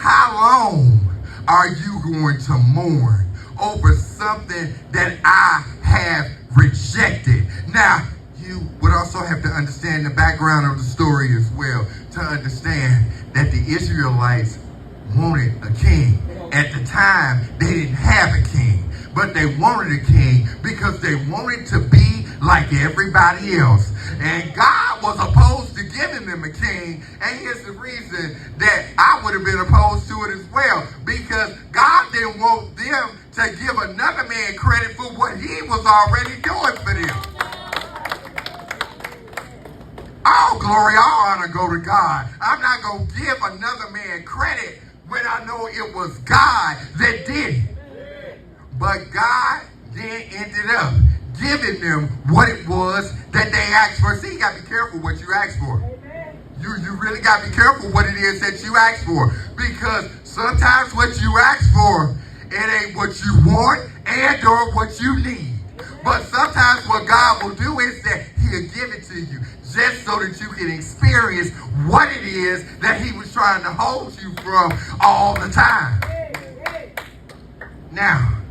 How long are you going to mourn over something that I have rejected? Now, you would also have to understand the background of the story as well to understand that the Israelites wanted a king. At the time, they didn't have a king, but they wanted a king because they wanted to be like everybody else. And God was opposed to giving them a king. And here's the reason that I would have been opposed to it as well. Because God didn't want them to give another man credit for what he was already doing for them. All glory, all honor go to God. I'm not going to give another man credit when I know it was God that did it. But God then ended up giving them what it was that they asked for. See, you got to be careful what you ask for. You really got to be careful what it is that you ask for. Because sometimes what you ask for, it ain't what you want and or what you need. But sometimes what God will do is that he'll give it to you just so that you can experience what it is that he was trying to hold you from all the time. Now,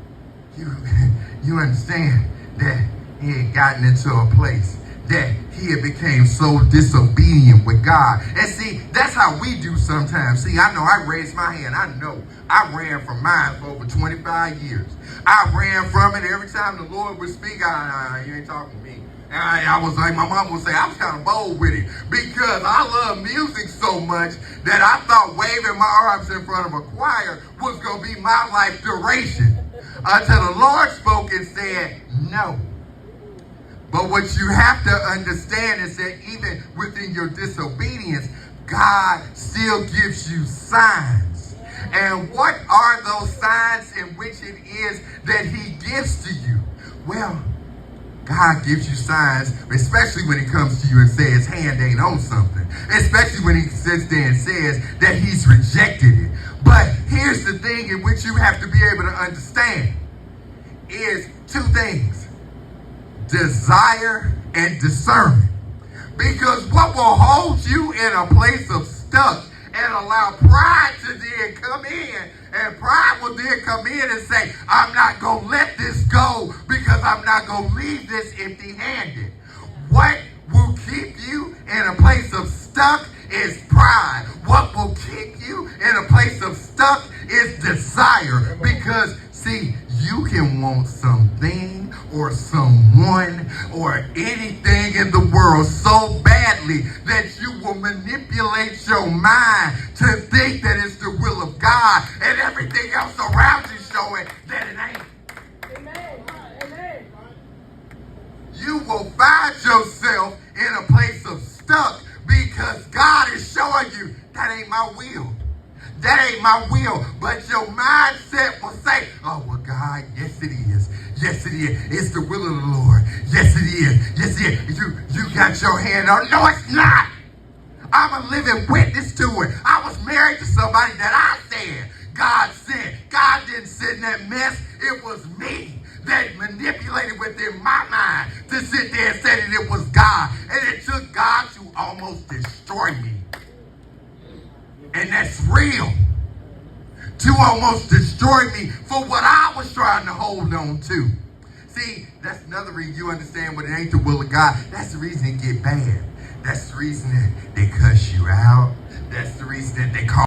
you understand that he had gotten into a place that he had became so disobedient with God. And see, that's how we do sometimes. See, I know I raised my hand. I know I ran from mine for over 25 years. I ran from it every time the Lord would speak. You ain't talking to me. And I was like, my mom would say, I was kind of bold with it because I love music so much that I thought waving my arms in front of a choir was going to be my life duration. Until the Lord spoke and said, no. But what you have to understand is that even within your disobedience, God still gives you signs. And what are those signs in which it is that he gives to you? Well, God gives you signs, especially when it comes to you and says his hand ain't on something. Especially when he sits there and says that he's rejected it. But here's the thing in which you have to be able to understand is two things. Desire and discernment. Because what will hold you in a place of stuck and allow pride to then come in, and pride will then come in and say, I'm not going to let this go because I'm not going to leave this empty-handed. What will keep you in a place of stuck is pride. What will keep you in a place of stuck is desire. Because, see, you can want something or someone or anything in the world so badly that you will manipulate your mind to think that it's the will of God and everything else around you showing that it ain't. Amen. Amen. You will find yourself in a place of stuck because God is showing you that ain't my will. That ain't my will. But your mindset will say, oh, well, God, yes, it is. Yes, it is. It's the will of the Lord. Yes, it is. Yes, it is. You got your hand on. No, it's not. I'm a living witness to it. I was married to somebody that I said God sent. God didn't send that mess. It was me that manipulated within my mind to sit there and say that it was God. And it took God to almost destroy me. And that's real. To almost destroy me for what I was trying to hold on to. See, that's another reason you understand when it ain't the will of God. That's the reason it get bad. That's the reason that they cuss you out. That's the reason that they call